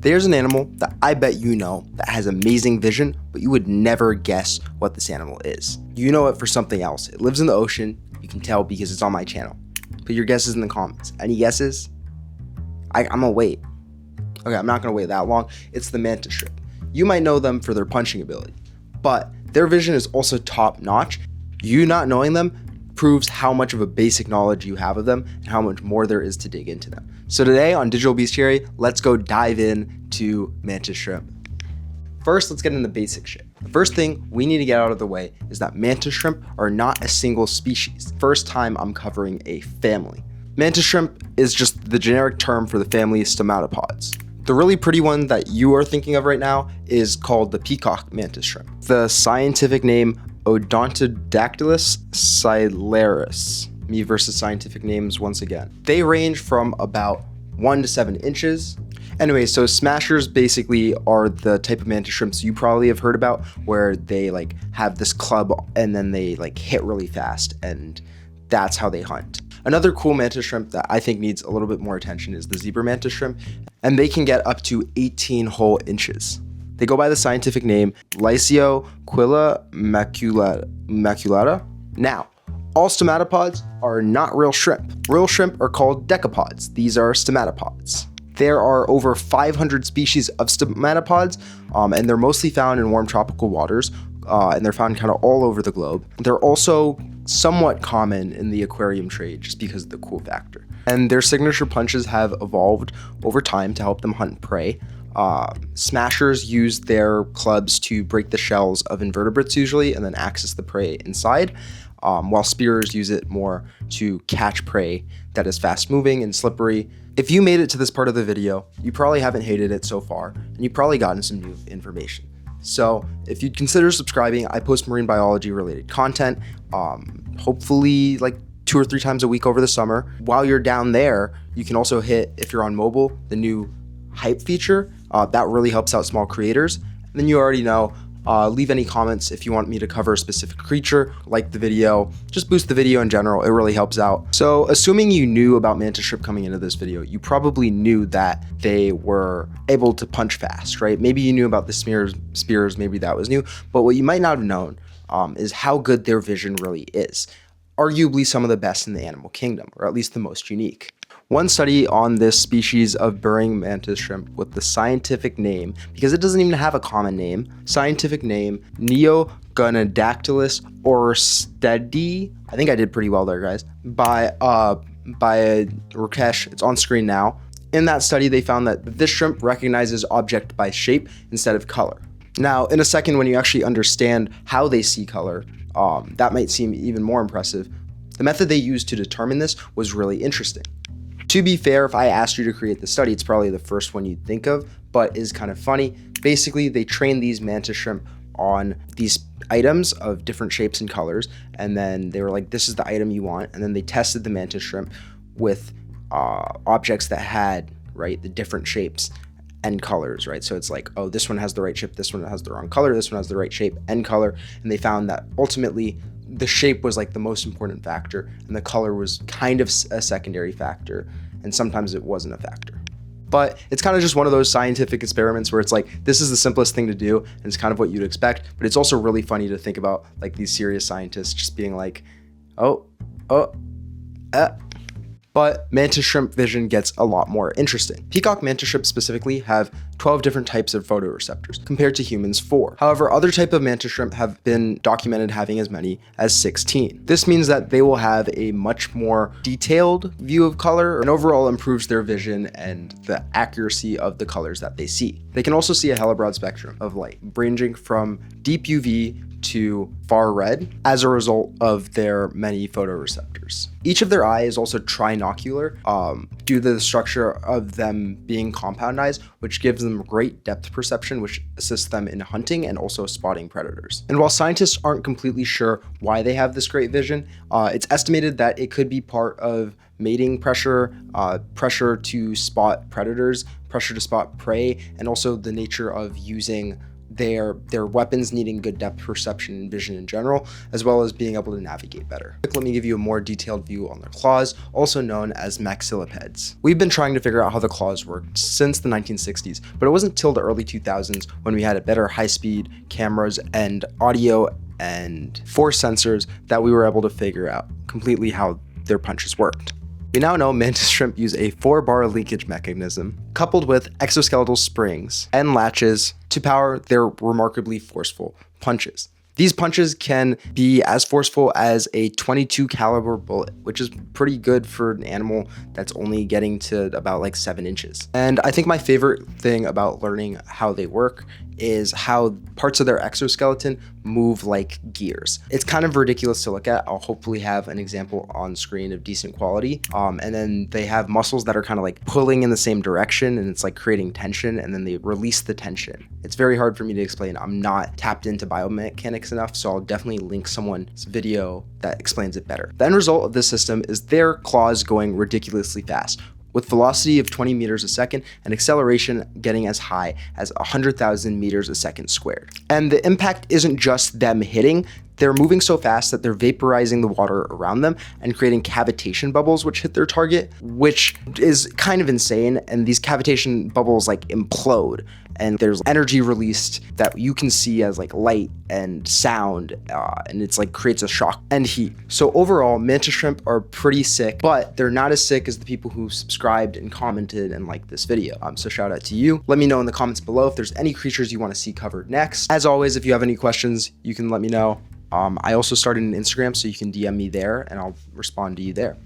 There's an animal that I bet you know that has amazing vision, but you would never guess what this animal is. You know it for something else. It lives in the ocean. You can tell because it's on my channel. Put your guesses in the comments. Any guesses? I'm gonna wait. Okay, I'm not gonna wait that long. It's the mantis shrimp. You might know them for their punching ability, but their vision is also top notch. You not knowing them proves how much of a basic knowledge you have of them and how much more there is to dig into them. So today on Digital Bestiary, let's go dive in to mantis shrimp. First, let's get into the basic shit. The first thing we need to get out of the way is that mantis shrimp are not a single species. First time I'm covering a family. Mantis shrimp is just the generic term for the family stomatopods. The really pretty one that you are thinking of right now is called the peacock mantis shrimp. The scientific name Odontodactylus silaris. Me versus scientific names once again. They range from about 1 to 7 inches. Anyway, so smashers basically are the type of mantis shrimps you probably have heard about, where they like have this club and then they like hit really fast, and that's how they hunt. Another cool mantis shrimp that I think needs a little bit more attention is the zebra mantis shrimp, and they can get up to 18 whole inches. They go by the scientific name Lysioquilla maculata. Now, all stomatopods are not real shrimp. Real shrimp are called decapods. These are stomatopods. There are over 500 species of stomatopods, and they're mostly found in warm tropical waters, and they're found kind of all over the globe. They're also somewhat common in the aquarium trade just because of the cool factor. And their signature punches have evolved over time to help them hunt prey. Smashers use their clubs to break the shells of invertebrates usually and then access the prey inside, while spears use it more to catch prey that is fast moving and slippery. If you made it to this part of the video, you probably haven't hated it so far, and you've probably gotten some new information. So if you'd consider subscribing, I post marine biology related content, hopefully like 2 or 3 times a week over the summer. While you're down there, you can also hit, if you're on mobile, the new hype feature. That really helps out small creators. And then you already know, leave any comments if you want me to cover a specific creature, like the video, just boost the video in general, it really helps out. So assuming you knew about mantis shrimp coming into this video, you probably knew that they were able to punch fast, right? Maybe you knew about the spears, maybe that was new, but what you might not have known is how good their vision really is. Arguably some of the best in the animal kingdom, or at least the most unique. One study on this species of burrowing mantis shrimp with the scientific name, because it doesn't even have a common name, scientific name Neogonadactylus orstedi. I think I did pretty well there, guys. By Rakesh. It's on screen now. In that study, they found that this shrimp recognizes object by shape instead of color. Now, in a second, when you actually understand how they see color, that might seem even more impressive. The method they used to determine this was really interesting. To be fair, if I asked you to create the study, it's probably the first one you'd think of, but is kind of funny. Basically, they trained these mantis shrimp on these items of different shapes and colors, and then they were like, this is the item you want, and then they tested the mantis shrimp with objects that had, right, the different shapes and colors, right? So it's like, oh, this one has the right shape, this one has the wrong color, this one has the right shape and color, and they found that ultimately the shape was like the most important factor, and the color was kind of a secondary factor, and sometimes it wasn't a factor. But it's kind of just one of those scientific experiments where it's like, this is the simplest thing to do, and it's kind of what you'd expect, but it's also really funny to think about like these serious scientists just being like, But mantis shrimp vision gets a lot more interesting. Peacock mantis shrimp specifically have 12 different types of photoreceptors, compared to humans 4. However, other types of mantis shrimp have been documented having as many as 16. This means that they will have a much more detailed view of color, and overall improves their vision and the accuracy of the colors that they see. They can also see a hella broad spectrum of light, ranging from deep UV to far red as a result of their many photoreceptors. Each of their eye is also trinocular due to the structure of them being compound eyes, which gives them great depth perception, which assists them in hunting and also spotting predators. And while scientists aren't completely sure why they have this great vision, it's estimated that it could be part of mating pressure, pressure to spot predators, pressure to spot prey, and also the nature of using their weapons needing good depth perception and vision in general, as well as being able to navigate better. Let me give you a more detailed view on their claws, also known as maxillipeds. We've been trying to figure out how the claws worked since the 1960s, but it wasn't until the early 2000s when we had better high-speed cameras and audio and force sensors that we were able to figure out completely how their punches worked. We now know mantis shrimp use a 4-bar linkage mechanism coupled with exoskeletal springs and latches to power their remarkably forceful punches. These punches can be as forceful as a .22 caliber bullet, which is pretty good for an animal that's only getting to about like 7 inches. And I think my favorite thing about learning how they work is how parts of their exoskeleton move like gears. It's kind of ridiculous to look at. I'll hopefully have an example on screen of decent quality. And then they have muscles that are kind of like pulling in the same direction, and it's like creating tension, and then they release the tension. It's very hard for me to explain. I'm not tapped into biomechanics enough, so I'll definitely link someone's video that explains it better. The end result of this system is their claws going ridiculously fast, with velocity of 20 meters a second and acceleration getting as high as 100,000 meters a second squared. And the impact isn't just them hitting, they're moving so fast that they're vaporizing the water around them and creating cavitation bubbles which hit their target, which is kind of insane. And these cavitation bubbles like implode, and there's energy released that you can see as like light and sound, and it's like creates a shock and heat. So overall, mantis shrimp are pretty sick, but they're not as sick as the people who subscribed and commented and liked this video. So shout out to you. Let me know in the comments below if there's any creatures you want to see covered next. As always, if you have any questions, you can let me know. I also started an Instagram, so you can DM me there and I'll respond to you there.